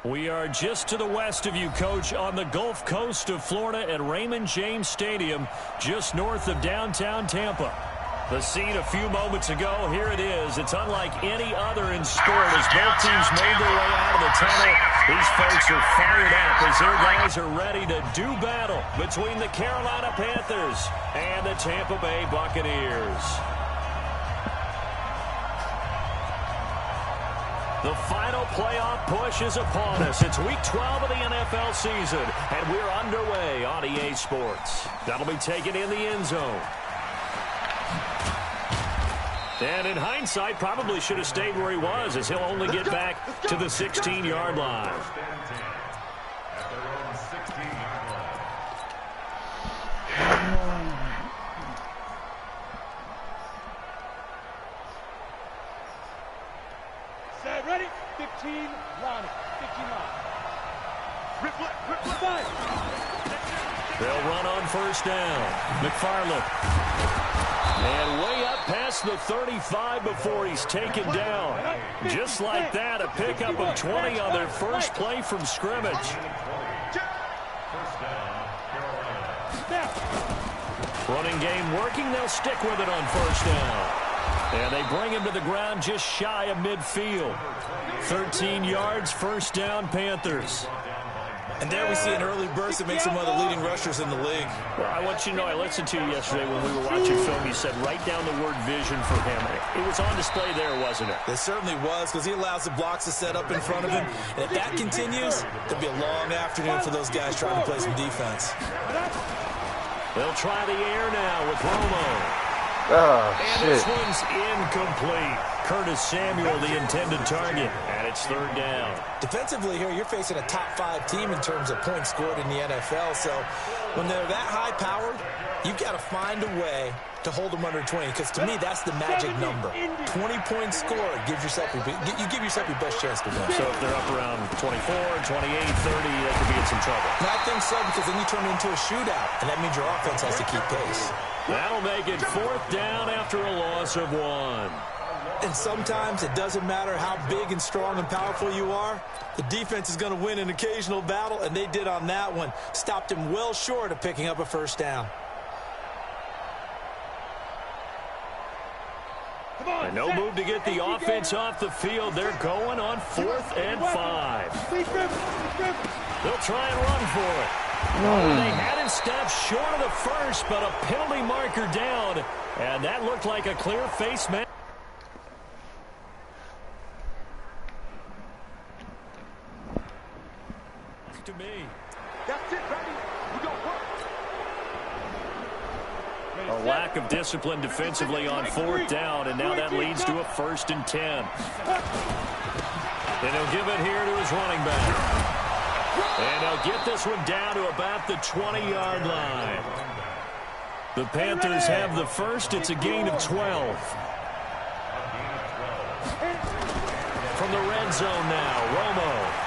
We are just to the west of you, Coach, on the Gulf Coast of Florida at Raymond James Stadium, just north of downtown Tampa. The scene a few moments ago, here it is. It's unlike any other in sport as both teams made their way out of the tunnel. These folks are fired up as their guys are ready to do battle between the Carolina Panthers and the Tampa Bay Buccaneers. The final playoff push is upon us. It's Week 12 of the NFL season, and we're underway on EA Sports. That'll be taken in the end zone. And in hindsight, probably should have stayed where he was, as he'll only get back to the 16-yard line. Set, ready? 15, line it. 15 line. Rip left. They'll run on first down. McFarland. And way up past the 35 before he's taken down. Just like that, a pickup of 20 on their first play from scrimmage. Running game working. They'll stick with it on first down. And they bring him to the ground just shy of midfield. 13 yards, first down, Panthers. And there we see an early burst that makes him one of the leading rushers in the league. Well, I want you to know, I listened to you yesterday when we were watching film. You said write down the word vision for him. It was on display there, wasn't it? It certainly was, because he allows the blocks to set up in front of him. And if that continues, there'll be a long afternoon for those guys trying to play some defense. They'll try the air now with Romo. Oh, and this one's incomplete. Curtis Samuel, the intended target, and it's third down. Defensively here, you're facing a top-5 team in terms of points scored in the NFL. So when they're that high-powered, you've got to find a way to hold them under 20, because to me, that's the magic number. 20 points scored gives yourself you give yourself your best chance to win. So if they're up around 24, 28, 30, they could be in some trouble. And I think so, because then you turn it into a shootout, and that means your offense has to keep pace. That'll make it fourth down after a loss of 1. And sometimes it doesn't matter how big and strong and powerful you are. The defense is going to win an occasional battle, and they did on that one. Stopped him well short of picking up a first down. And no move to get the offense off the field. They're going on 4th and 5. They'll try and run for it. They had him stopped short of the first, but a penalty marker down. And that looked like a clear face mask. To me. That's it, ready? We go work. A lack of discipline defensively on 4th down, and now that leads to a 1st and 10. And he'll give it here to his running back. And he'll get this one down to about the 20-yard line. The Panthers have the first. It's a gain of 12. From the red zone now, Romo.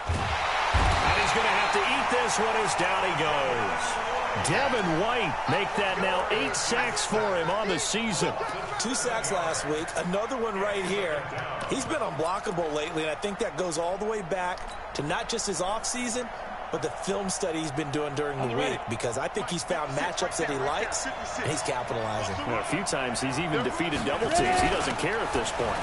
And he's going to have to eat this one as down he goes. Devin White make that now 8 sacks for him on the season. 2 sacks last week, another one right here. He's been unblockable lately, and I think that goes all the way back to not just his offseason, but the film study he's been doing during the week, because I think he's found matchups that he likes, and he's capitalizing. Well, a few times he's even defeated double teams. He doesn't care at this point.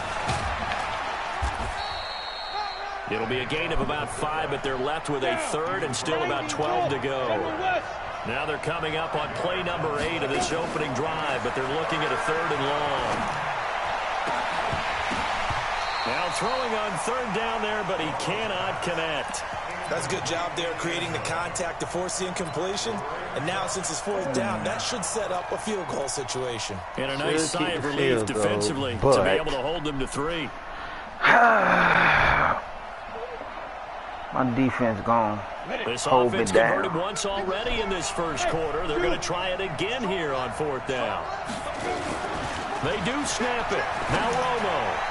It'll be a gain of about 5, but they're left with a 3rd and still about 12 to go. Now they're coming up on play number 8 of this opening drive, but they're looking at a 3rd and long. Now throwing on 3rd down there, but he cannot connect. That's a good job there creating the contact to force the incompletion. And now since it's 4th down, that should set up a field goal situation. And a nice sigh of relief defensively to be able to hold them to 3. My defense gone. This offense converted once already in this first quarter. They're going to try it again here on 4th down. They do snap it. Now Romo.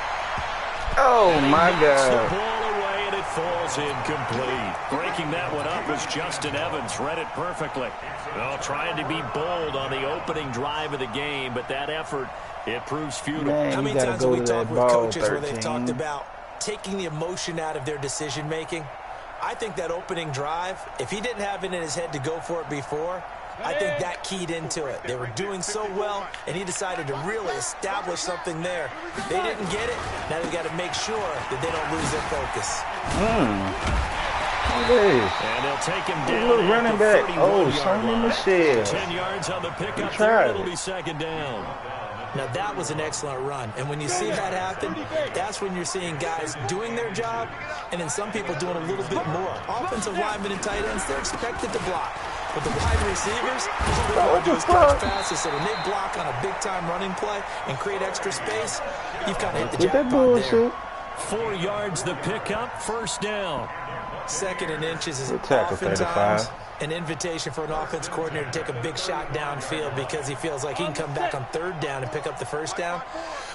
Oh, my God. The ball away, and it falls incomplete. Breaking that one up was Justin Evans. Read it perfectly. Well, trying to be bold on the opening drive of the game, but that effort, it proves futile. Man, how many times have we talked with coaches where they've talked about taking the emotion out of their decision-making. I think that opening drive, if he didn't have it in his head to go for it before, I think that keyed into it. They were doing so well, and he decided to really establish something there. They didn't get it. Now they got to make sure that they don't lose their focus. And they'll take him down. Little running back. Oh, Sonny Michel. 10 yards on the pickup there. It'll be second down. Now, that was an excellent run. And when you see that happen, that's when you're seeing guys doing their job and then some people doing a little bit more. Offensive linemen and tight ends, they're expected to block. But the wide receivers, all they want to do is catch passes. So when they block on a big-time running play and create extra space, you've kind of hit the jackpot there. 4 yards the pickup, first down. Second and inches is oftentimes an invitation for an offense coordinator to take a big shot downfield because he feels like he can come back on third down and pick up the first down.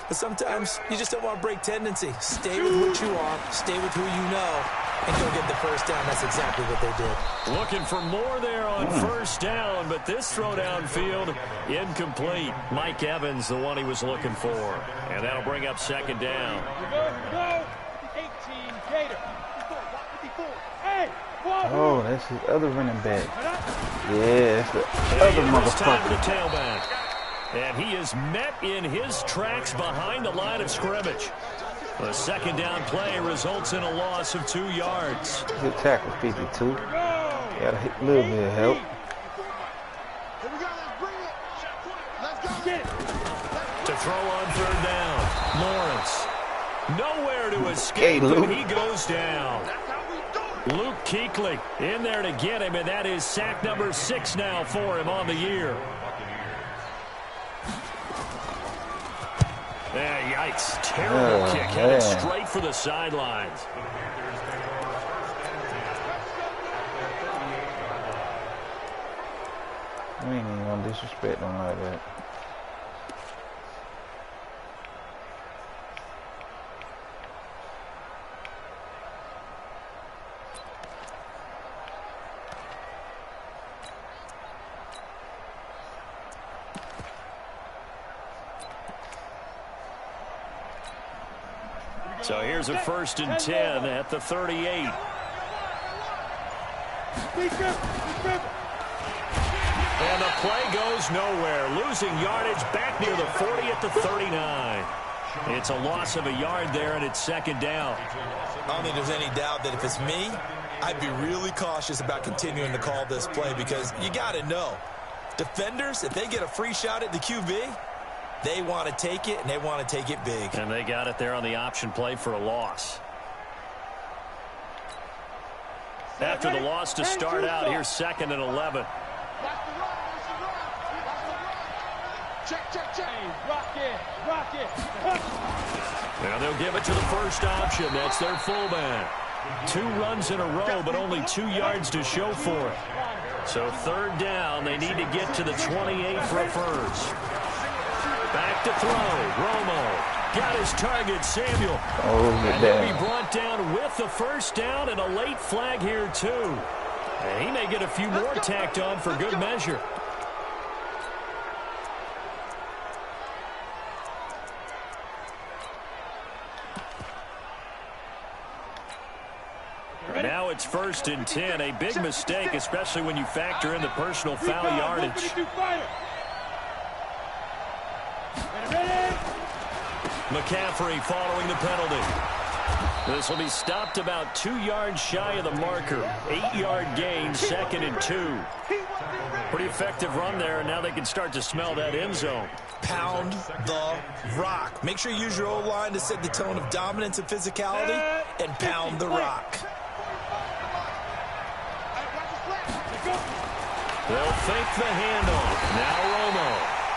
But sometimes you just don't want to break tendency. Stay with what you are, stay with who you know, and go get the first down. That's exactly what they did. Looking for more there on first down, but this throw downfield incomplete. Mike Evans, the one he was looking for. And that'll bring up second down. 18 Gator. Hey, oh, that's his other running back. Yeah, that's the other motherfucker. The tailback. And he is met in his tracks behind the line of scrimmage. The second down play results in a loss of 2 yards. Good tackle, 52. Got a little bit of help. To throw on third down, Lawrence. Nowhere to escape, and he goes down. Luke Kuechly in there to get him, and that is sack number 6 now for him on the year. Yikes. Terrible kick. Headed straight for the sidelines. We ain't even gonna disrespect them like that. So here's a 1st and 10 at the 38. And the play goes nowhere. Losing yardage back near the 40 at the 39. It's a loss of a yard there, and it's second down. I don't think there's any doubt that if it's me, I'd be really cautious about continuing to call this play because you got to know, defenders, if they get a free shot at the QB, they want to take it, and they want to take it big. And they got it there on the option play for a loss. After the loss to start out, here's 2nd and 11. Rock it. Now they'll give it to the first option. That's their fullback. 2 runs in a row, but only 2 yards to show for it. So third down, they need to get to the 28 for a first. Back to throw. Romo got his target, Samuel. And he'll be brought down with the first down and a late flag here, too. And he may get a few more tacked on for good measure. Now it's 1st and 10. A big mistake, especially when you factor in the personal foul yardage. McCaffrey following the penalty. This will be stopped about 2 yards shy of the marker. 8-yard gain, 2nd and 2. Pretty effective run there, and now they can start to smell that end zone. Pound the rock. Make sure you use your O-line to set the tone of dominance and physicality, and pound the rock. They'll fake the handoff. Now Romo.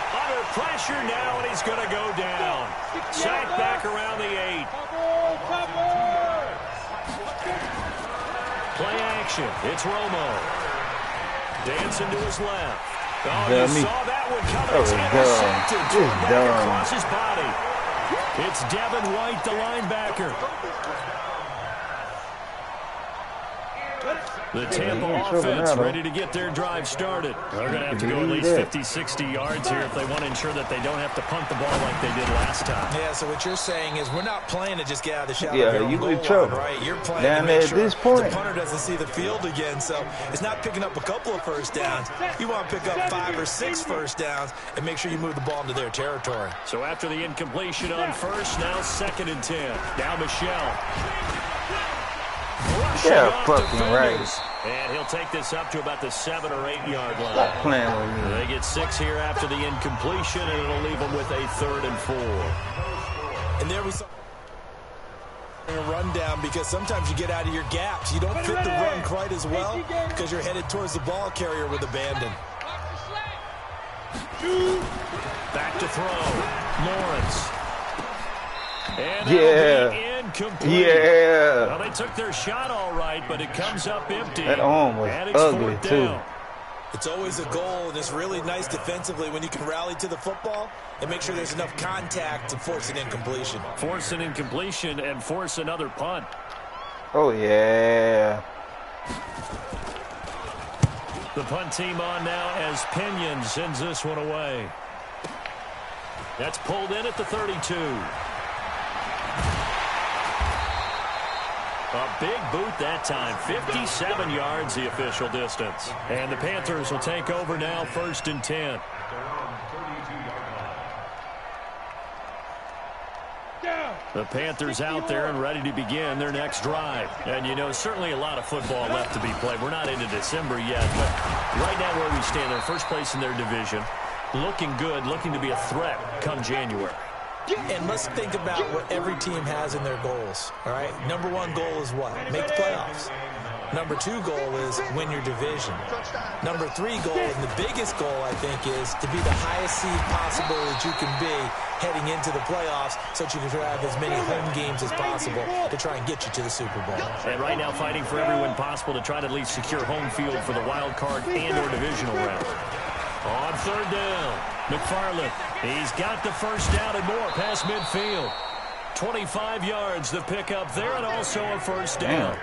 Under pressure now, and he's going to go down. Sacked back around the 8. Play action. It's Romo. Dancing to his left. Oh, you saw that one coming. It's intercepted. Back across his body. It's Devin White, the linebacker. The Tampa offense ready to get their drive started. They're going to have to go at least 50, 60 yards here if they want to ensure that they don't have to punt the ball like they did last time. Yeah, so what you're saying is we're not playing to just get out of the shadow Yeah, of your you goal in trouble. line, right? You're playing down to there make at sure this point. the punter doesn't see the field again. So it's not picking up a couple of first downs. You want to pick up 5 or 6 first downs and make sure you move the ball into their territory. So after the incompletion on first, now 2nd and 10. Now Michelle. Yeah, fucking right. And he'll take this up to about the 7 or 8 yard line. Stop playing with me. They get 6 here after the incompletion, and it'll leave them with a 3rd and 4. And there we saw a rundown because sometimes you get out of your gaps. You don't fit the run quite as well because you're headed towards the ball carrier with abandon. Back to throw. Lawrence. And Yeah. incomplete. Yeah. Well, they took their shot all right, but it comes up empty. That arm was and it's ugly, 4th too. down. It's always a goal, and it's really nice defensively when you can rally to the football and make sure there's enough contact to force an incompletion. Force an incompletion and force another punt. Oh, yeah. The punt team on now as Pinion sends this one away. That's pulled in at the 32. A big boot that time. 57 yards the official distance. And the Panthers will take over now, 1st and 10. The Panthers out there and ready to begin their next drive. And, you know, certainly a lot of football left to be played. We're not into December yet, but right now where we stand, they're first place in their division. Looking good, looking to be a threat come January. And let's think about what every team has in their goals, all right? Number 1 goal is what? Make the playoffs. Number 2 goal is win your division. Number 3 goal, and the biggest goal, I think, is to be the highest seed possible that you can be heading into the playoffs so that you can have as many home games as possible to try and get you to the Super Bowl. And right now fighting for every win possible to try to at least secure home field for the wild card and or divisional round. On 3rd down, McFarland. He's got the first down and more past midfield. 25 yards the pickup there and also a first down.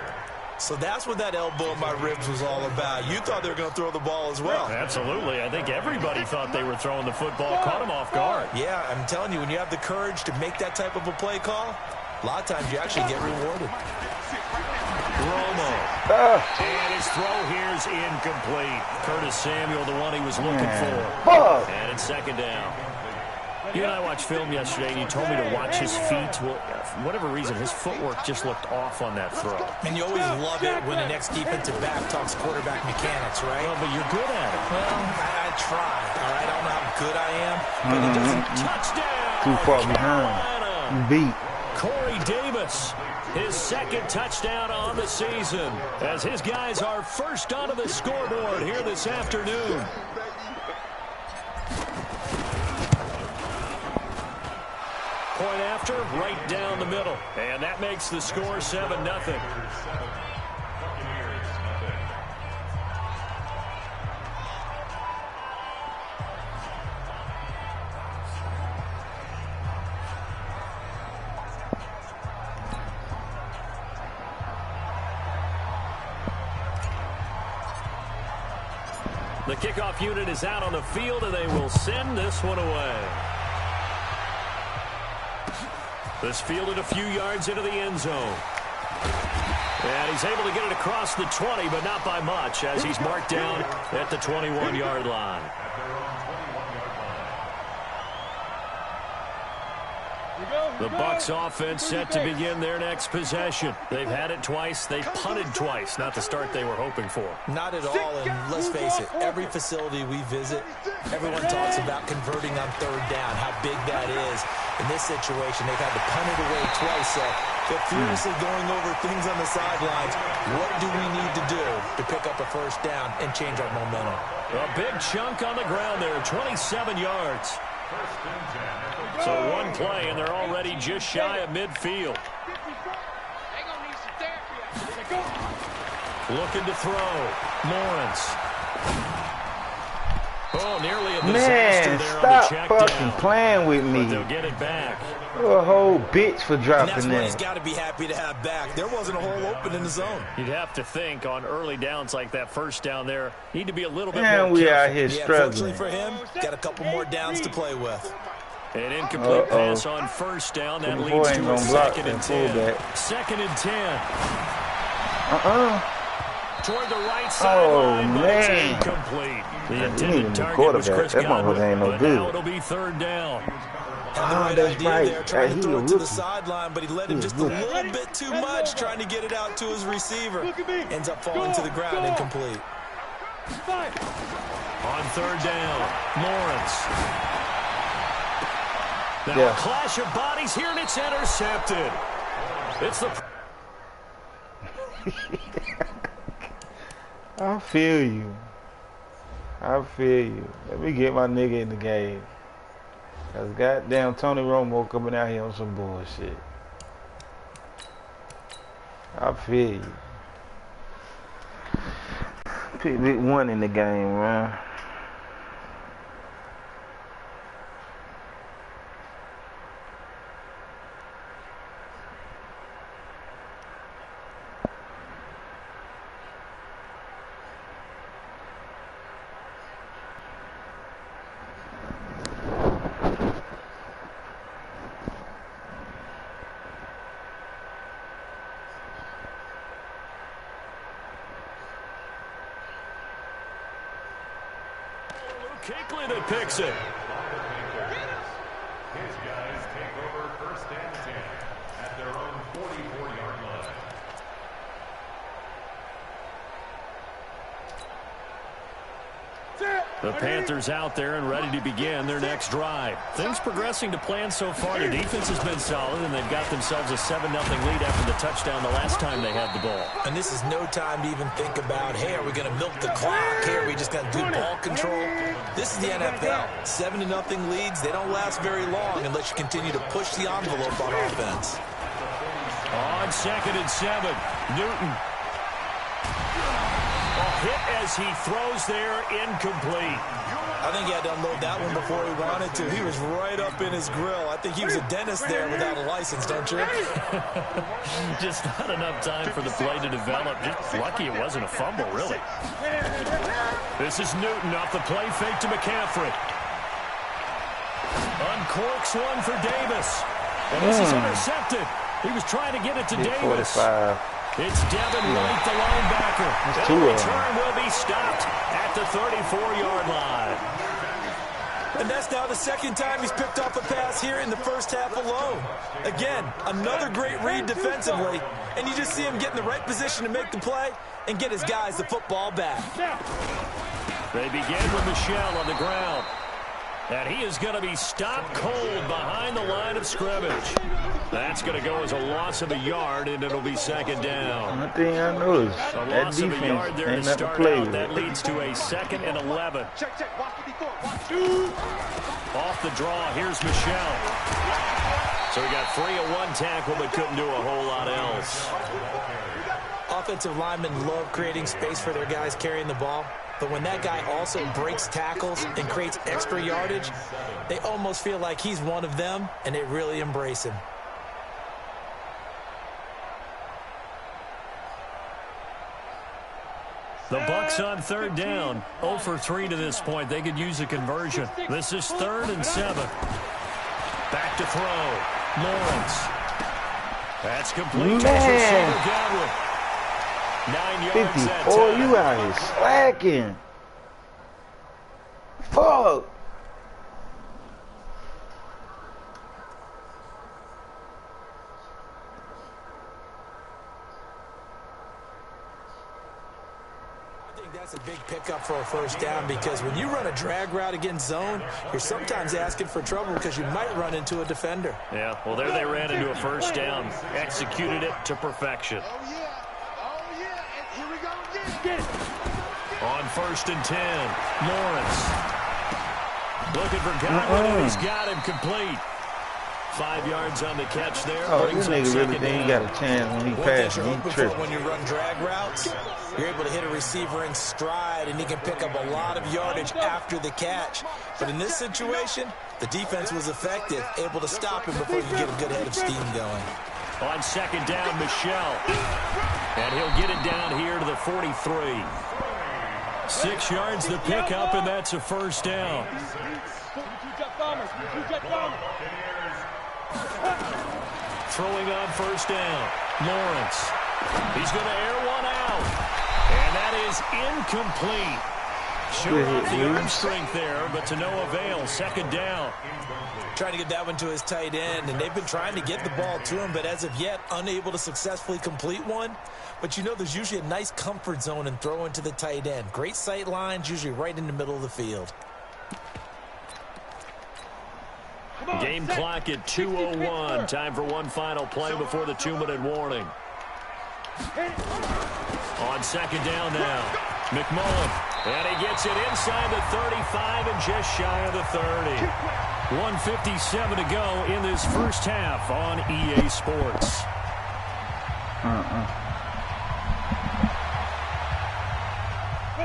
So that's what that elbow in my ribs was all about. You thought they were going to throw the ball as well. Absolutely. I think everybody thought they were throwing the football. Caught him off guard. Yeah, I'm telling you, when you have the courage to make that type of a play call, a lot of times you actually get rewarded. Romo. And his throw here's incomplete. Curtis Samuel, the one he was looking for. And it's 2nd down. You and I watched film yesterday, and you told me to watch his feet. Well, for whatever reason, his footwork just looked off on that throw. And you always love it when the next defensive back talks quarterback mechanics, right? Well, but you're good at it. Well, I try, all right? I don't know how good I am, but it doesn't. Touchdown! Too far behind. You beat. Corey Davis, his 2nd touchdown on the season, as his guys are first onto the scoreboard here this afternoon. Point after, right down the middle. And that makes the score 7-0. The kickoff unit is out on the field, and they will send this one away. This fielded a few yards into the end zone. And he's able to get it across the 20, but not by much, as he's marked down at the 21-yard line. The Bucs offense set to begin their next possession. They've had it twice. They've punted twice. Not the start they were hoping for. Not at all, and let's face it, every facility we visit, everyone talks about converting on 3rd down, how big that is. In this situation, they've had to punt it away twice, so they're furiously going over things on the sidelines. What do we need to do to pick up a first down and change our momentum? A big chunk on the ground there, 27 yards. So one play, and they're already just shy of midfield. Looking to throw. Lawrence. Oh, nearly a disaster there on the check down. Stop fucking playing with me. But they'll get it back. A whole bitch for dropping and that's what he's that. got to be happy to have back. There wasn't a hole open in the zone. You'd have to think on early downs like that first down there, need to be a little bit Man, more we careful. out here Yeah, struggling. fortunately for him, got a couple more downs to play with. An incomplete pass on first down. That The leads boy ain't to a gonna block 2nd and that 10. fullback. 2nd and 10. Toward the right Oh, sideline, but it's man. incomplete. The You need a intended new target was quarterback. Chris That Godwin, motherfucker ain't no but good. now it'll be 3rd down. Had the right that's idea right. there, trying He to throw a it to the rookie. sideline, but he let him just a little bit too much, trying to get it out to his receiver. Ends up falling to the ground, incomplete. On 3rd down, Lawrence. Now a clash of bodies here, and it's intercepted. It's the... I feel you. I feel you. Let me get my nigga in the game. Cause goddamn Tony Romo coming out here on some bullshit. I feel you. Pick big one in the game, man. Kuechly that picks it. His guys take over 1st and 10 at their own 44-yard line. The Panthers out there and ready to begin their next drive. Things progressing to plan so far. The defense has been solid, and they've got themselves a 7-0 lead after the touchdown the last time they had the ball. And this is no time to even think about, hey, are we going to milk the clock? Hey, are we just going to do ball control? This is the NFL. 7-0 leads, they don't last very long unless you continue to push the envelope on offense. On 2nd and 7, Newton. A hit as he throws there, incomplete. I think he had to unload that one before he wanted to. He was right up in his grill. I think he was a dentist there without a license, don't you? Just not enough time for the play to develop. Just lucky it wasn't a fumble, really. This is Newton off the play fake to McCaffrey. Uncorks one for Davis. And this is intercepted. He was trying to get it to Davis. 45. It's Devin White, the linebacker. That's And two the of them. return will be stopped at the 34-yard line. And that's now the 2nd time he's picked off a pass here in the first half alone. Again, another great read defensively. And you just see him get in the right position to make the play and get his guys the football back. They begin with Michel on the ground. And he is going to be stopped cold behind the line of scrimmage. That's going to go as a loss of a yard, and it'll be 2nd down. One thing I noticed, A that loss of a yard defense there to ain't nothing to start play out. with. That leads to a 2nd and 11. Check. Watch it before. Watch two. Off the draw, here's Michel. So he got free of one tackle, but couldn't do a whole lot else. Offensive linemen love creating space for their guys carrying the ball. But when that guy also breaks tackles and creates extra yardage, they almost feel like he's one of them, and they really embrace him. The Bucs on 3rd down. 0 for 3 to this point. They could use a conversion. This is 3rd and 7. Back to throw. Lawrence. That's complete. Man. Receiver Godwin. 9 yards that 54, time. you out here slacking. Fuck. I think that's a big pickup for a 1st down because when you run a drag route against zone, you're sometimes asking for trouble because you might run into a defender. Yeah, well, there they ran into a 1st down. Executed it to perfection. Oh, yeah. And here we go again. Get it. On 1st and 10, Lawrence. Looking for Godwin, and he's got him complete. 5 yards on the catch there. Oh, this nigga really think he got a chance when he passed. He tripped. When you run drag routes, you're able to hit a receiver in stride, and he can pick up a lot of yardage after the catch. But in this situation, the defense was effective, able to stop him before you get a good head of steam going. On second down, Michelle. And he'll get it down here to the 43. 6 yards the pickup, and that's a first down. Throwing on first down, Lawrence. He's going to air one out. And that is incomplete. Showed off the arm strength there, but to no avail. Second down. Trying to get that one to his tight end, and they've been trying to get the ball to him, but as of yet, unable to successfully complete one. But you know there's usually a nice comfort zone in throwing to the tight end. Great sight lines, usually right in the middle of the field. Game clock at 2:01. Time for one final play before the 2-minute warning. On second down now, McMullen. And he gets it inside the 35 and just shy of the 30. 1:57 to go in this first half on EA Sports.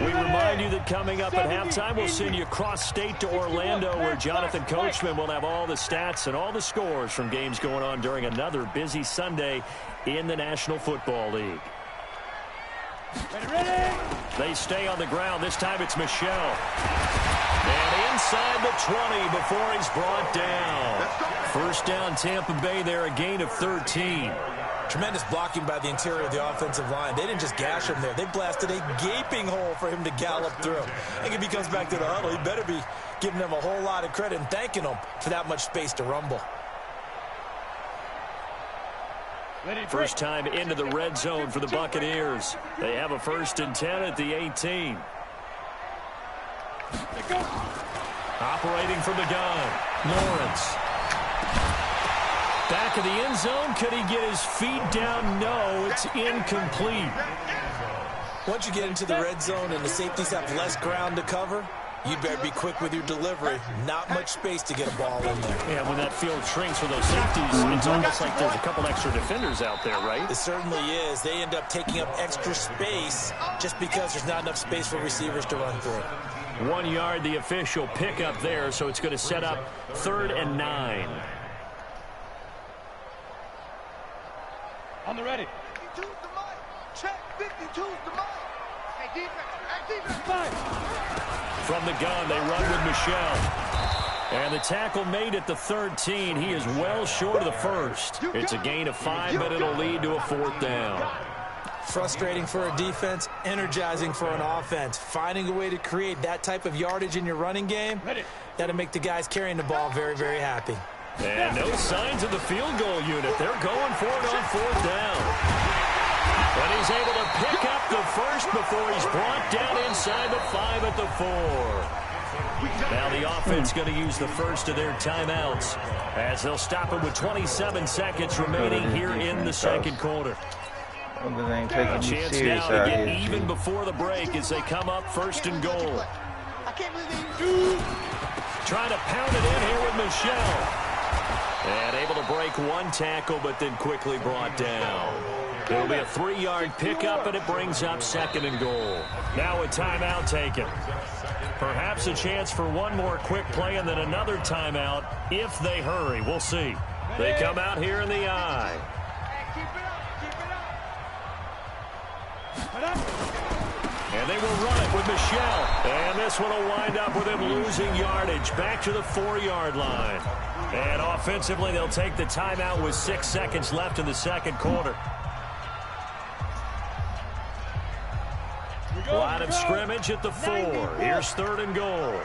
We remind you that coming up at halftime, we'll send you cross-state to Orlando, where Jonathan Coachman will have all the stats and all the scores from games going on during another busy Sunday in the National Football League. They stay on the ground. This time it's Michelle. And inside the 20 before he's brought down. First down, Tampa Bay there, a gain of 13. Tremendous blocking by the interior of the offensive line. They didn't just gash him there. They blasted a gaping hole for him to gallop through. I think if he comes back to the huddle, he better be giving them a whole lot of credit and thanking them for that much space to rumble. First time into the red zone for the Buccaneers. They have a 1st and 10 at the 18. Operating from the gun, Lawrence. Back of the end zone. Could he get his feet down? No, it's incomplete. Once you get into the red zone and the safeties have less ground to cover, you'd better be quick with your delivery. Not much space to get a ball in there. Yeah, when that field shrinks for those safeties, it's almost like there's a couple extra defenders out there, right? It certainly is. They end up taking up extra space just because there's not enough space for receivers to run through. 1 yard, the official pickup there, so it's going to set up 3rd and 9. On the ready. 52's the mic. Check. 52's the mic. Hey, defense. From the gun, they run with Michelle. And the tackle made at the 13. He is well short of the first. It's a gain of 5, but it'll lead to a 4th down. Frustrating for a defense, energizing for an offense. Finding a way to create that type of yardage in your running game, that'll make the guys carrying the ball very, very happy. And no signs of the field goal unit. They're going for it on 4th down. And he's able to pick up the first before he's brought down inside the 5 at the 4. Now the offense going to use the first of their timeouts as they'll stop it with 27 seconds remaining here in the second quarter. A chance now to get even before the break as they come up 1st and goal. Trying to pound it in here with Michelle. And able to break one tackle, but then quickly brought down. It'll be a 3-yard pickup, and it brings up 2nd and goal. Now a timeout taken. Perhaps a chance for one more quick play and then another timeout if they hurry. We'll see. They come out here in the eye. And they will run it with Michelle. And this one will wind up with him losing yardage back to the 4-yard line. And offensively, they'll take the timeout with 6 seconds left in the second quarter. Line of scrimmage at the 4. Here's 3rd and goal.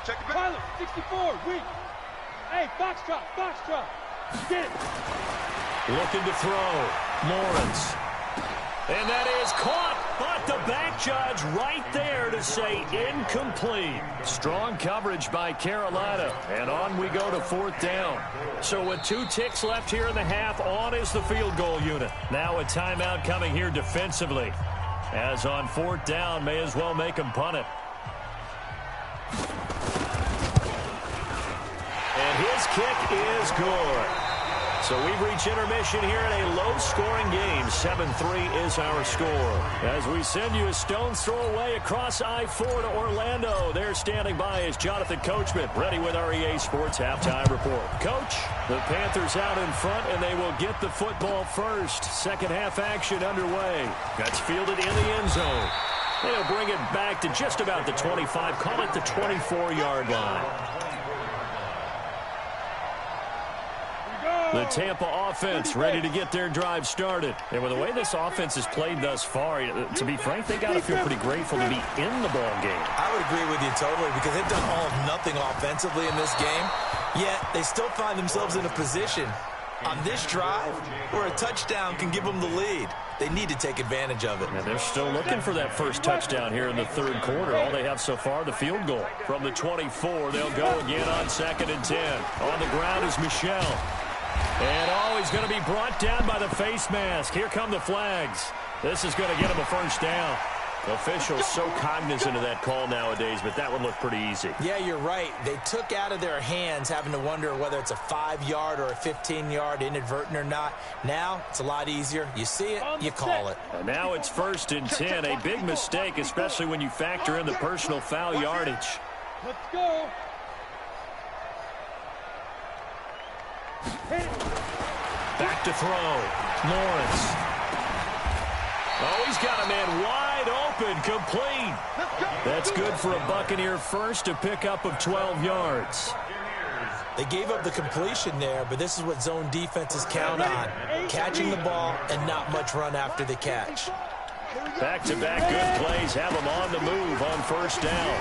Check it back. 64, weak. Hey, box drop. Get it. Looking to throw. Lawrence. And that is caught, but the back judge right there to say incomplete. Strong coverage by Carolina, and on we go to 4th down. So with 2 ticks left here in the half, on is the field goal unit. Now a timeout coming here defensively. As on 4th down, may as well make him punt it. And his kick is good. So we've reached intermission here in a low-scoring game. 7-3 is our score. As we send you a stone's throw away across I-4 to Orlando. There standing by is Jonathan Coachman, ready with our EA Sports Halftime Report. Coach, the Panthers out in front, and they will get the football first. Second half action underway. That's fielded in the end zone. They'll bring it back to just about the 25, call it the 24-yard line. The Tampa offense ready to get their drive started. And with the way this offense has played thus far, to be frank, they got to feel pretty grateful to be in the ball game. I would agree with you totally because they've done all of nothing offensively in this game, yet they still find themselves in a position on this drive where a touchdown can give them the lead. They need to take advantage of it. And they're still looking for that first touchdown here in the third quarter. All they have so far, the field goal. From the 24, they'll go again on 2nd and 10. On the ground is Michel. And he's going to be brought down by the face mask. Here come the flags. This is going to get him a first down. Officials so cognizant of that call nowadays, but that one looked pretty easy. Yeah, you're right. They took out of their hands having to wonder whether it's a 5-yard or a 15-yard inadvertent or not. Now it's a lot easier. You see it, you call it. And now it's 1st and 10. A big mistake, especially when you factor in the personal foul yardage. Let's go. Back to throw. Lawrence. Oh, he's got a man wide open, complete. That's good for a Buccaneer first, to pick up of 12 yards. They gave up the completion there, but this is what zone defenses count on. Catching the ball and not much run after the catch. Back-to-back good plays have them on the move on first down.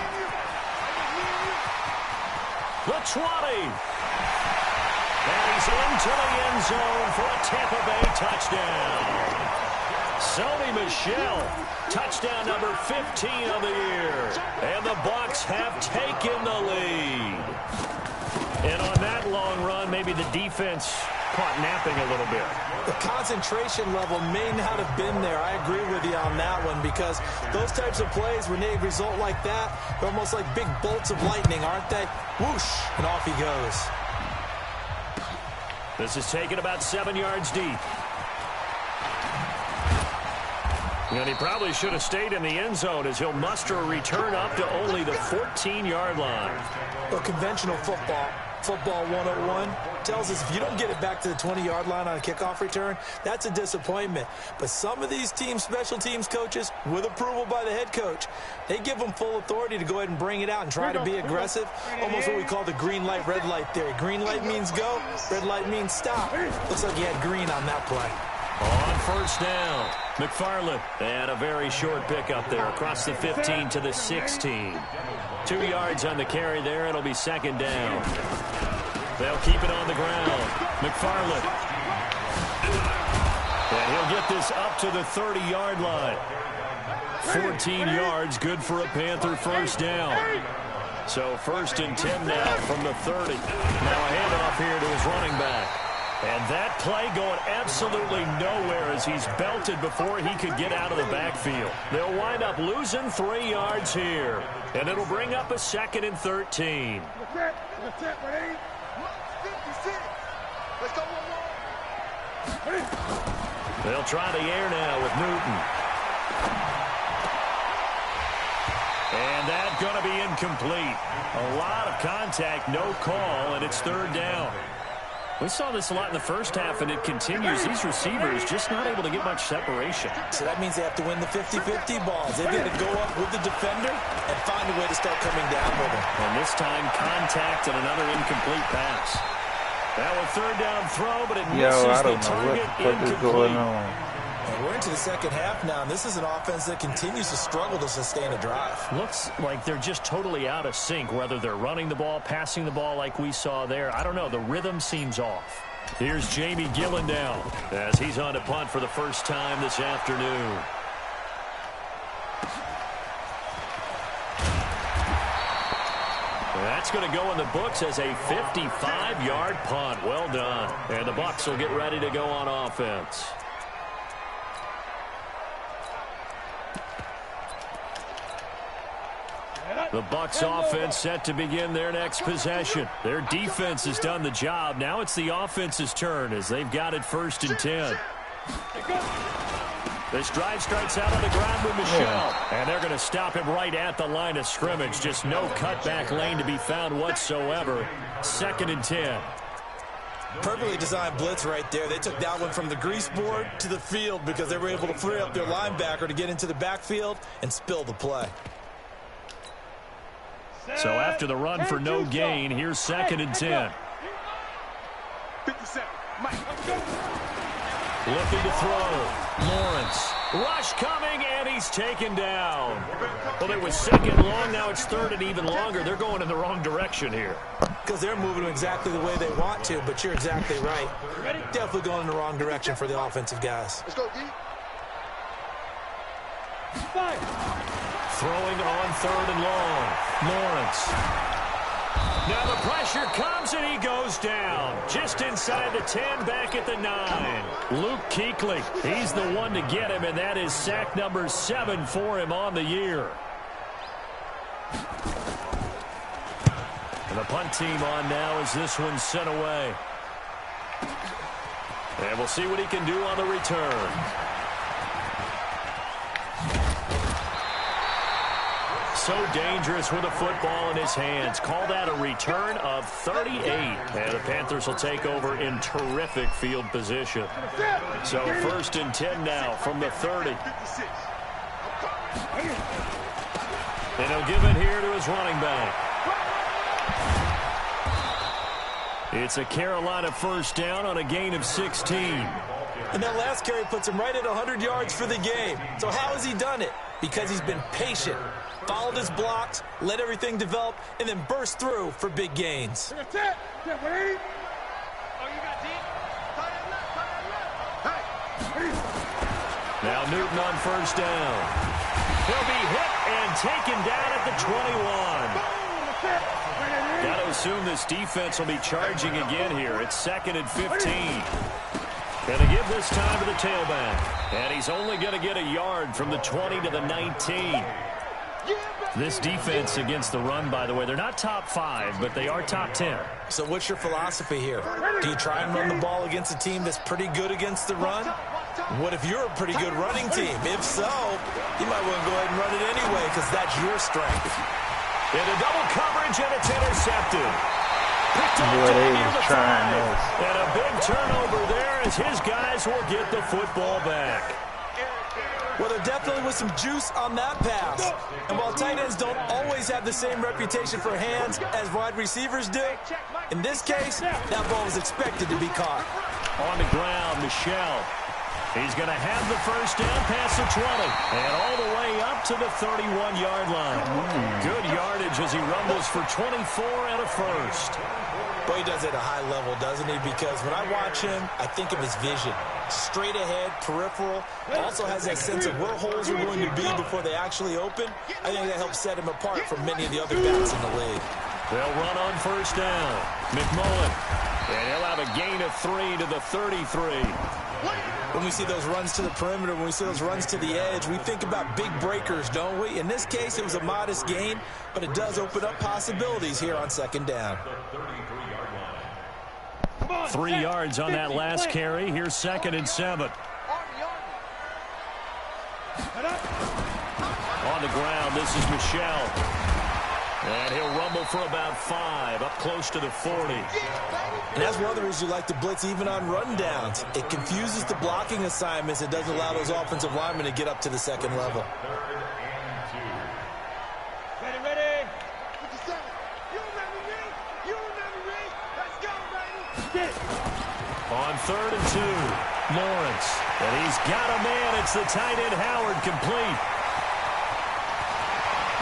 The 20. And he's into the end zone for a Tampa Bay touchdown. Sony Michel, touchdown number 15 of the year. And the Bucs have taken the lead. And on that long run, maybe the defense caught napping a little bit. The concentration level may not have been there. I agree with you on that one because those types of plays, when they result like that, they're almost like big bolts of lightning, aren't they? Whoosh, and off he goes. This is taken about 7 yards deep. And he probably should have stayed in the end zone as he'll muster a return up to only the 14-yard line. Well, conventional football 101, tells us if you don't get it back to the 20-yard line on a kickoff return, that's a disappointment. But some of these teams, special teams coaches, with approval by the head coach, they give them full authority to go ahead and bring it out and try to be aggressive. Almost what we call the green light, red light theory. Green light means go, red light means stop. Looks like he had green on that play. On first down, McFarland. And a very short pickup there across the 15 to the 16. 2 yards on the carry there. It'll be second down. They'll keep it on the ground. McFarland. And he'll get this up to the 30-yard line. 14 yards, good for a Panther first down. So 1st and 10 now from the 30. Now a handoff here to his running back. And that play going absolutely nowhere as he's belted before he could get out of the backfield. They'll wind up losing 3 yards here. And it'll bring up a 2nd and 13. They'll try the air now with Newton. And that's going to be incomplete. A lot of contact, no call, and it's 3rd down. We saw this a lot in the first half, and it continues. These receivers just not able to get much separation. So that means they have to win the 50-50 balls. They've got to go up with the defender and find a way to start coming down with him. And this time, contact and another incomplete pass. That was 3rd down throw, but it misses the target. What is going on? And we're into the second half now, and this is an offense that continues to struggle to sustain a drive. Looks like they're just totally out of sync, whether they're running the ball, passing the ball like we saw there. I don't know. The rhythm seems off. Here's Jamie Gillen down as he's on to punt for the first time this afternoon. That's going to go in the books as a 55-yard punt. Well done. And the Bucs will get ready to go on offense. The Bucs offense set to begin their next possession. Their defense has done the job. Now it's the offense's turn as they've got it 1st and 10. This drive starts out on the ground with Michel. And they're going to stop him right at the line of scrimmage. Just no cutback lane to be found whatsoever. 2nd and 10. Perfectly designed blitz right there. They took that one from the grease board to the field because they were able to free up their linebacker to get into the backfield and spill the play. So after the run for no gain, here's 2nd and 10. 57. Mike. Looking to throw. Lawrence. Rush coming, and he's taken down. Well, it was 2nd long. Now it's 3rd and even longer. They're going in the wrong direction here. Because they're moving exactly the way they want to, but you're exactly right. Definitely going in the wrong direction for the offensive guys. Let's go, D. Throwing on 3rd and long. Lawrence. Now the pressure comes, and he goes down. Just inside the 10, back at the 9. Luke Kuechly, he's the one to get him, and that is sack number 7 for him on the year. And the punt team on now as this one's sent away. And we'll see what he can do on the return. So dangerous with a football in his hands. Call that a return of 38. And the Panthers will take over in terrific field position. So 1st and 10 now from the 30. And he'll give it here to his running back. It's a Carolina 1st down on a gain of 16. And that last carry puts him right at 100 yards for the game. So how has he done it? Because he's been patient, followed his blocks, let everything develop, and then burst through for big gains. Now Newton on 1st down. He'll be hit and taken down at the 21. Got to assume this defense will be charging again here. It's 2nd and 15. Going to give this time to the tailback. And he's only going to get a yard from the 20 to the 19. This defense against the run, by the way, they're not top 5, but they are top 10. So what's your philosophy here? Do you try and run the ball against a team that's pretty good against the run? What if you're a pretty good running team? If so, you might want to go ahead and run it anyway because that's your strength. Into double coverage, and it's intercepted. Boy, they was trying this. And a big turnover there as his guys will get the football back. Well, there definitely was some juice on that pass. And while tight ends don't always have the same reputation for hands as wide receivers do, in this case, that ball was expected to be caught. On the ground, Michel. He's going to have the 1st down past the 20. And all the way up to the 31-yard line. Good yardage as he rumbles for 24 and a 1st. Well, he does it at a high level, doesn't he? Because when I watch him, I think of his vision. Straight ahead, peripheral. Also has that sense of where holes are going to be before they actually open. I think that helps set him apart from many of the other backs in the league. They'll run on 1st down. McMullen. And he'll have a gain of 3 to the 33. When we see those runs to the perimeter, when we see those runs to the edge, we think about big breakers, don't we? In this case, it was a modest gain, but it does open up possibilities here on 2nd down. 3 yards on that last carry. Here's 2nd and 7. On the ground, this is Michel. And he'll rumble for about 5, up close to the 40. And that's one of the reasons you like to blitz even on rundowns. It confuses the blocking assignments. It doesn't allow those offensive linemen to get up to the 2nd level. Ready. 57. You remember me? You remember me? Let's go, baby. On 3rd and 2, Lawrence. And he's got a man. It's the tight end Howard, complete.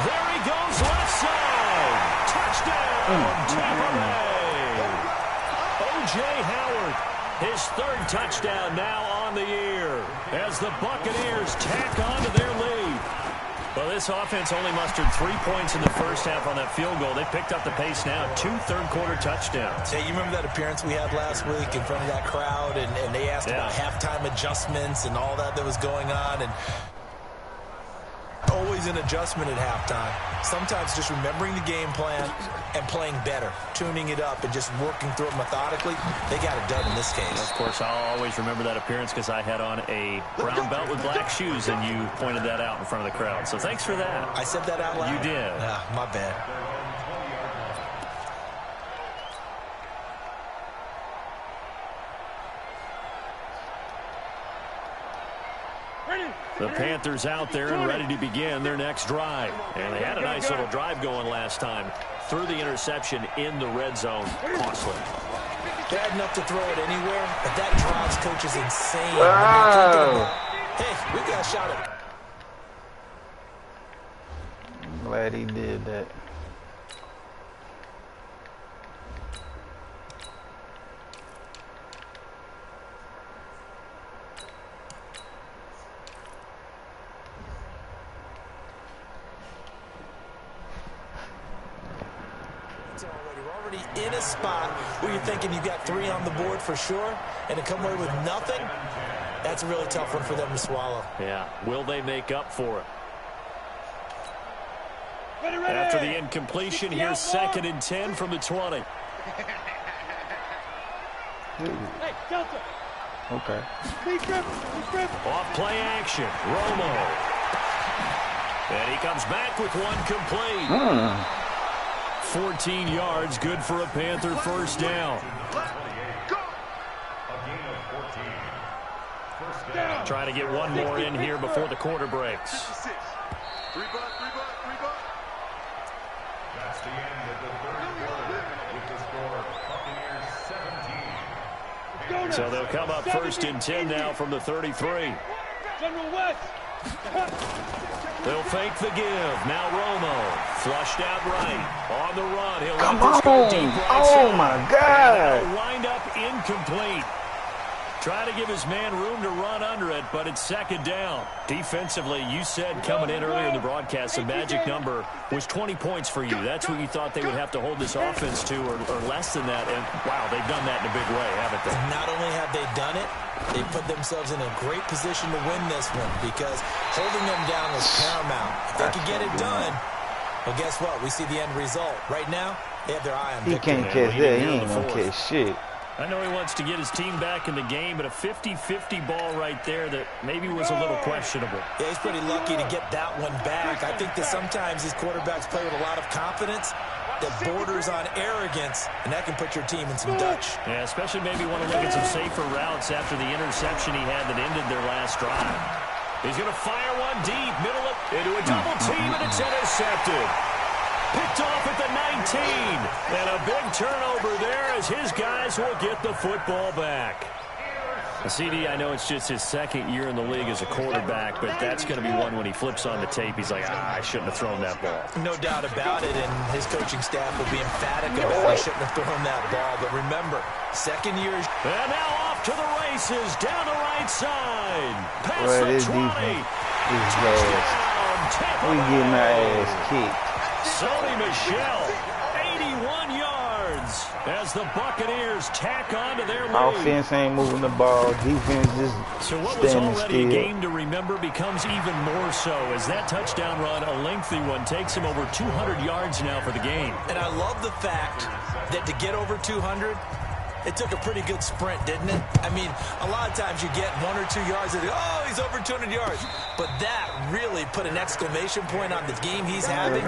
There he goes, left side. Touchdown, Tampa Bay. O.J. Howard, his 3rd touchdown now on the year as the Buccaneers tack on to their lead. Well, this offense only mustered 3 points in the 1st half on that field goal. They picked up the pace now, 2 third-quarter touchdowns. Yeah, you remember that appearance we had last week in front of that crowd, and they asked about halftime adjustments and all that was going on, and always an adjustment at halftime. Sometimes just remembering the game plan and playing better, tuning it up and just working through it methodically. They got it done in this case. Of course, I'll always remember that appearance because I had on a brown belt with black shoes, and you pointed that out in front of the crowd. So thanks for that. I said that out loud? You did. My bad. The Panthers out there and ready to begin their next drive. And they had a nice little drive going last time. Threw the interception in the red zone. Costly. Bad enough to throw it anywhere, but that drives coaches insane. Wow. Hey, we got a shot at. I'm glad he did that. We're already in a spot where you're thinking you've got 3 on the board for sure, and to come away with nothing, that's a really tough one for them to swallow. Yeah. Will they make up for it? After the incompletion, here's 2nd and 10 from the 20. Hey, Delta. Okay. Off play action. Romo. And he comes back with one complete. 14 yards, good for a Panther first down. Trying to get one more in here before the quarter breaks. That's the end of the third quarter with the score Buccaneers 17. So they'll come up 1st and 10 now from the 33. General West. They'll fake the give. Now Romo. Flushed out right. On the run. He'll Come let this go deep on. right Oh, side. my God. And wind up incomplete. Try to give his man room to run under it, but it's 2nd down. Defensively, you said coming in earlier in the broadcast, the magic number was 20 points for you. That's what you thought they would have to hold this offense to, or less than that. And, wow, they've done that in a big way, haven't they? Not only have they done it, they put themselves in a great position to win this one because holding them down was paramount. If they could get it done, well, guess what? We see the end result. Right now, they have their eye on He victory. can't catch that. He ain't gonna catch shit. I know he wants to get his team back in the game, but a 50-50 ball right there that maybe was a little questionable. Yeah, he's pretty lucky to get that one back. I think that sometimes these quarterbacks play with a lot of confidence that borders on arrogance, and that can put your team in some Dutch. Yeah, especially maybe want to look at some safer routes after the interception he had that ended their last drive. He's going to fire one deep, middle it into a double team, and it's intercepted. Picked off at the 19. And a big turnover there as his guys will get the football back. CD, I know it's just his 2nd year in the league as a quarterback, but that's going to be one when he flips on the tape. He's like, I shouldn't have thrown that ball. No doubt about it, and his coaching staff will be emphatic about he shouldn't have thrown that ball. But remember, 2nd year. And now off to the races, down the right side. Past Well, the this 20. defense is bad. We get my ass kicked. Sony Michel, 81 yards as the Buccaneers tack on to their lead. Offense ain't moving the ball. Defense just So what was standing already a still. game to remember becomes even more so as that touchdown run, a lengthy one, takes him over 200 yards now for the game. And I love the fact that to get over 200, it took a pretty good sprint, didn't it? I mean, a lot of times you get 1 or 2 yards and oh, he's over 200 yards. But that really put an exclamation point on the game he's having.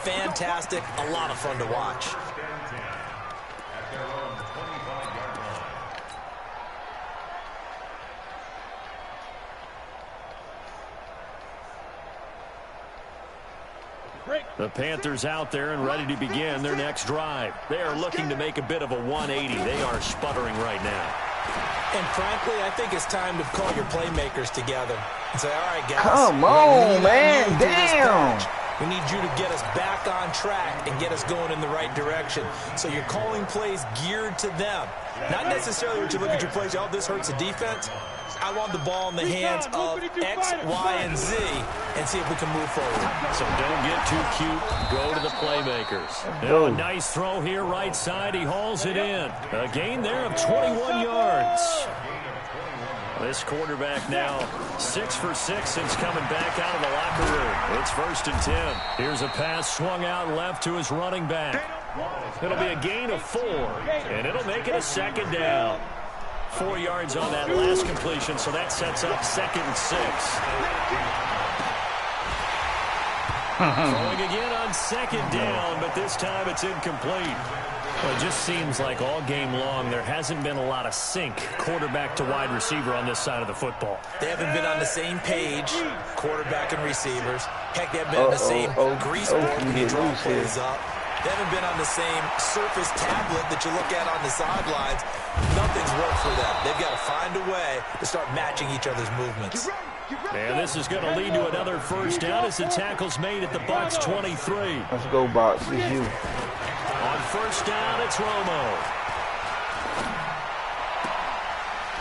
Fantastic. A lot of fun to watch. The Panthers out there and ready to begin their next drive. They are looking to make a bit of a 180. They are sputtering right now. And frankly, I think it's time to call your playmakers together and say, all right, guys. Come we on, need man. you through this Damn. patch. We need you to get us back on track and get us going in the right direction. So you're calling plays geared to them. Not necessarily what you look at your plays, oh, this hurts the defense. I want the ball in the hands of X, Y, and Z and see if we can move forward. So don't get too cute. Go to the playmakers. Now a nice throw here right side. He hauls it in. A gain there of 21 yards. This quarterback now 6 for 6 since coming back out of the locker room. It's 1st and 10. Here's a pass swung out left to his running back. It'll be a gain of 4, and it'll make it a 2nd down. 4 yards on that last completion, so that sets up 2nd and 6. Throwing again on 2nd down, but this time it's incomplete. Well, it just seems like all game long there hasn't been a lot of sync quarterback to wide receiver on this side of the football. They haven't been on the same page, quarterback and receivers. Heck, they haven't been on the same grease board when you draw plays up. They haven't been on the same surface tablet that you look at on the sidelines. Nothing's worked for them. They've got to find a way to start matching each other's movements. And this is going to lead to another 1st down as the tackle's made at the Bucs 23. Let's go, Box. It's you. On 1st down, it's Romo.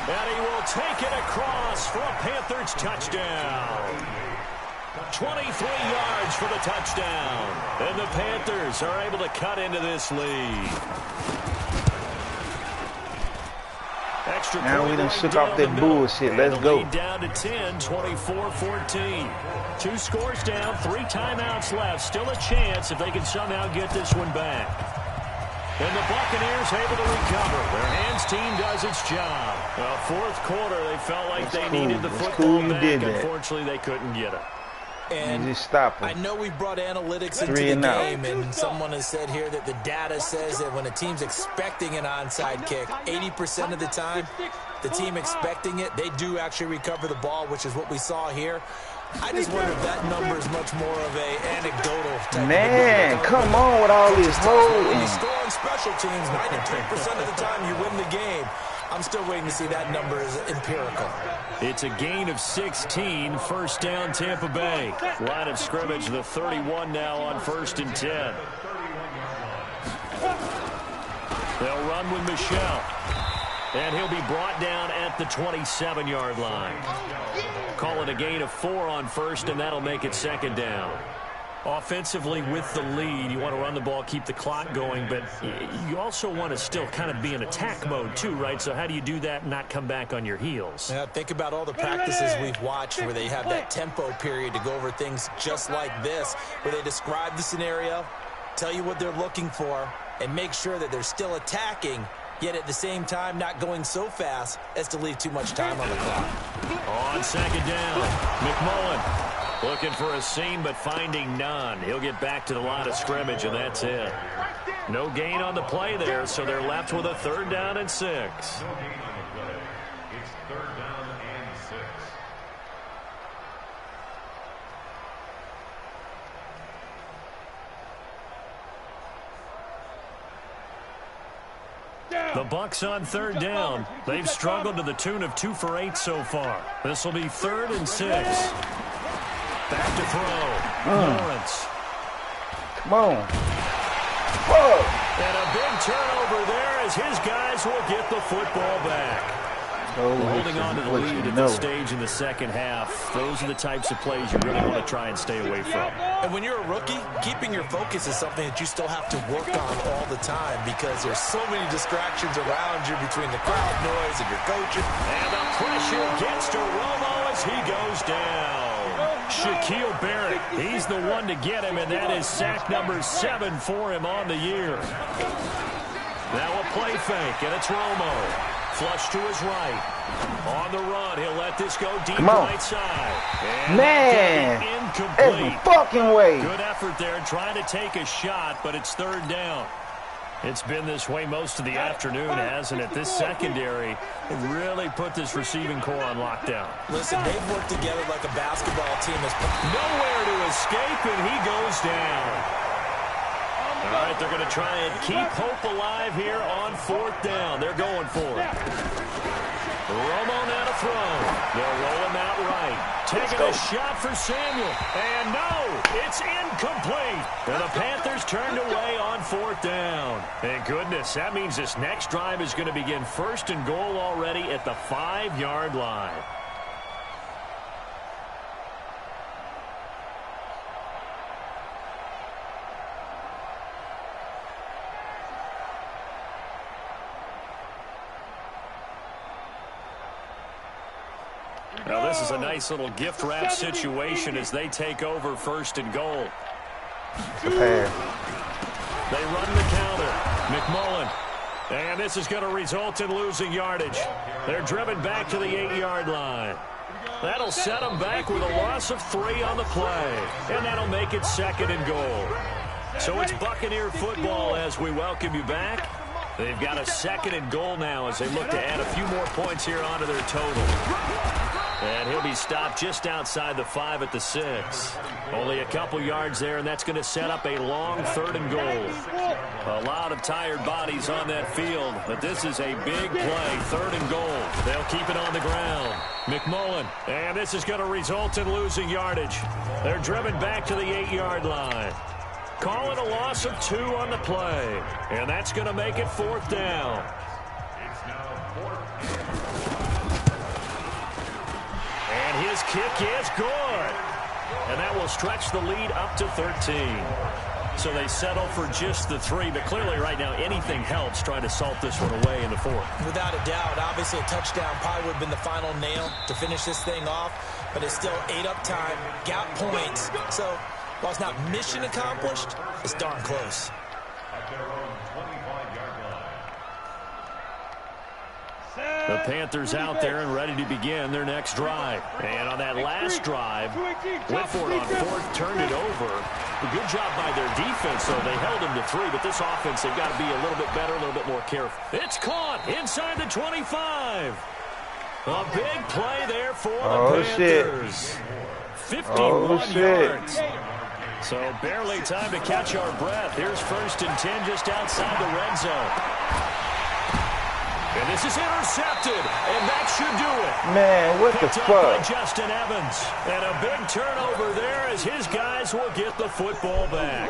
And he will take it across for a Panthers touchdown. 23 yards for the touchdown. And the Panthers are able to cut into this lead. Extra now we done right shook off that bullshit. Let's go. Lead down to 10, 24-14. 2 scores down, 3 timeouts left. Still a chance if they can somehow get this one back. And the Buccaneers able to recover. Their hands team does its job. Well, 4th quarter, they felt like they needed the football back. Unfortunately, they couldn't get it. And just stop I know we brought analytics into the game, and someone has said here that the data says that when a team's expecting an onside kick, 80% of the time, the team expecting it, they do actually recover the ball, which is what we saw here. I just wonder if that number is much more of a anecdotal type. Man, come on with all this holding. When you score on special teams, 93% of the time you win the game. I'm still waiting to see that number is empirical. It's a gain of 16, 1st down Tampa Bay. Line of scrimmage, the 31 now on 1st and 10. They'll run with Michelle. And he'll be brought down at the 27-yard line. Call it a gain of 4 on 1st, and that'll make it 2nd down. Offensively with the lead, you want to run the ball, keep the clock going, but you also want to still kind of be in attack mode too, right? So how do you do that and not come back on your heels? Yeah, think about all the practices we've watched where they have that tempo period to go over things just like this, where they describe the scenario, tell you what they're looking for, and make sure that they're still attacking, yet at the same time not going so fast as to leave too much time on the clock. On 2nd down, McMullen. Looking for a seam, but finding none. He'll get back to the line of scrimmage, and that's it. No gain on the play there, so they're left with a 3rd down and 6. No gain on the play. It's 3rd down and 6. The Bucs on 3rd down. They've struggled to the tune of 2 for 8 so far. This will be 3rd and 6. Back to throw. Lawrence. Come on. Whoa. And a big turnover there as his guys will get the football back. Holding on to the lead at this stage in the 2nd half. Those are the types of plays you really want to try and stay away from. And when you're a rookie, keeping your focus is something that you still have to work on all the time because there's so many distractions around you between the crowd noise and your coaching. And the pressure gets to Romo as he goes down. Shaquille Barrett, he's the one to get him, and that is sack number 7 for him on the year. Now a play fake, and it's Romo. Flush to his right. On the run, he'll let this go deep right side. And man, incomplete. every fucking way. Good effort there, trying to take a shot, but it's 3rd down. It's been this way most of the afternoon, hasn't it? This secondary really put this receiving core on lockdown. Listen, they've worked together like a basketball team. Nowhere to escape, and he goes down. All right, they're going to try and keep hope alive here on 4th down. They're going for it. Romo now to throw. They'll roll him out right. Taking a shot for Samuel. And no, it's incomplete. And the Panthers turned away on 4th down. Thank goodness, that means this next drive is going to begin 1st and goal already at the 5-yard line. Now this is a nice little gift wrap situation as they take over 1st and goal. The pass. They run the counter. McMullen. And this is going to result in losing yardage. They're driven back to the 8-yard line. That'll set them back with a loss of 3 on the play. And that'll make it 2nd and goal. So it's Buccaneer football as we welcome you back. They've got a 2nd and goal now as they look to add a few more points here onto their total. And he'll be stopped just outside the 5 at the 6. Only a couple yards there, and that's going to set up a long 3rd and goal. A lot of tired bodies on that field, but this is a big play, 3rd and goal. They'll keep it on the ground. McMullen, and this is going to result in losing yardage. They're driven back to the 8-yard line. Call it a loss of 2 on the play, and that's going to make it 4th down. And his kick is good. And that will stretch the lead up to 13. So they settle for just the 3. But clearly right now anything helps trying to salt this one away in the 4th. Without a doubt. Obviously a touchdown probably would have been the final nail to finish this thing off. But it's still 8 up time. Got points. So while it's not mission accomplished, it's darn close. The Panthers out there and ready to begin their next drive. And on that last drive, went for it on 4th, turned it over. A good job by their defense, though. They held them to 3, but this offense, they've got to be a little bit better, a little bit more careful. It's caught inside the 25. A big play there for the Panthers. 51 yards. So barely time to catch our breath. Here's 1st and 10 just outside the red zone. And this is intercepted, and that should do it. Man, what the Picked up by fuck? Justin Evans. And a big turnover there as his guys will get the football back.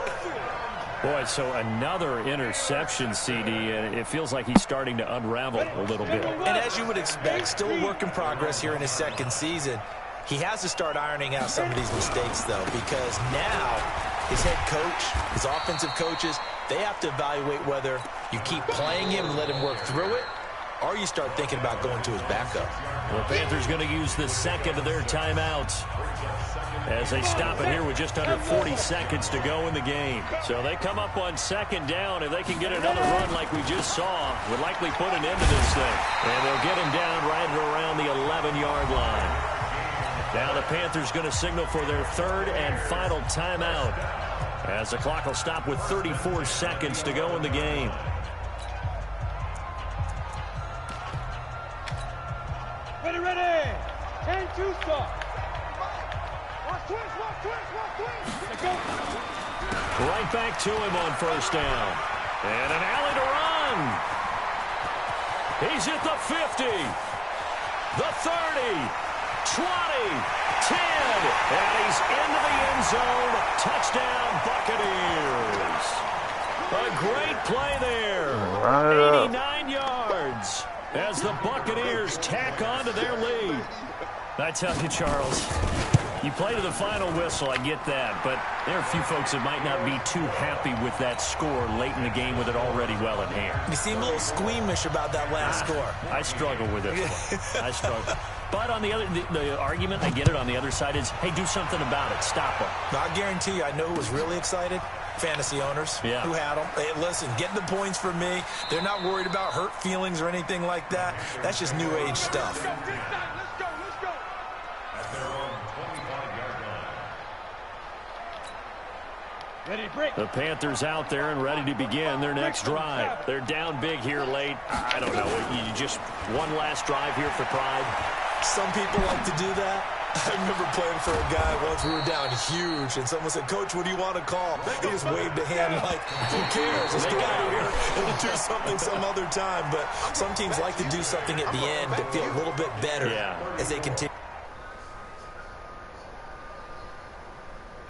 Boy, so another interception, CD, and it feels like he's starting to unravel a little bit. And as you would expect, still a work in progress here in his 2nd season. He has to start ironing out some of these mistakes, though, because now his head coach, his offensive coaches, they have to evaluate whether you keep playing him and let him work through it, or you start thinking about going to his backup. The Panthers going to use the 2nd of their timeouts as they stop it here with just under 40 seconds to go in the game. So they come up on 2nd down. If they can get another run like we just saw, would likely put an end to this thing. And they'll get him down right around the 11-yard line. Now the Panthers going to signal for their 3rd and final timeout as the clock will stop with 34 seconds to go in the game. Ready. 10-2 stop. Watch twist. Let's go. Right back to him on 1st down. And an alley to run. He's at the 50. The 30. 20. 10. And he's into the end zone. Touchdown, Buccaneers. A great play there. 89 yards. As the Buccaneers tack on to their lead. I tell you, Charles, you play to the final whistle, I get that, but there are a few folks that might not be too happy with that score late in the game with it already well in hand. You seem a little squeamish about that last score. I struggle with it. I struggle. But on the other, the argument, I get it, on the other side is, hey, do something about it. Stop them. Now, I guarantee you, I know who was really excited. Fantasy owners who had them. Hey, listen, get the points for me. They're not worried about hurt feelings or anything like that. That's just new age stuff. Let's go. Ready to break. The Panthers out there and ready to begin their next drive. They're down big here late. I don't know. You just one last drive here for pride. Some people like to do that. I remember playing for a guy once. We were down huge, and someone said, "Coach, what do you want to call?" He just waved a hand like, "Who cares? Let's get out of here and do something some other time." But some teams like to do something at the end to feel a little bit better as they continue.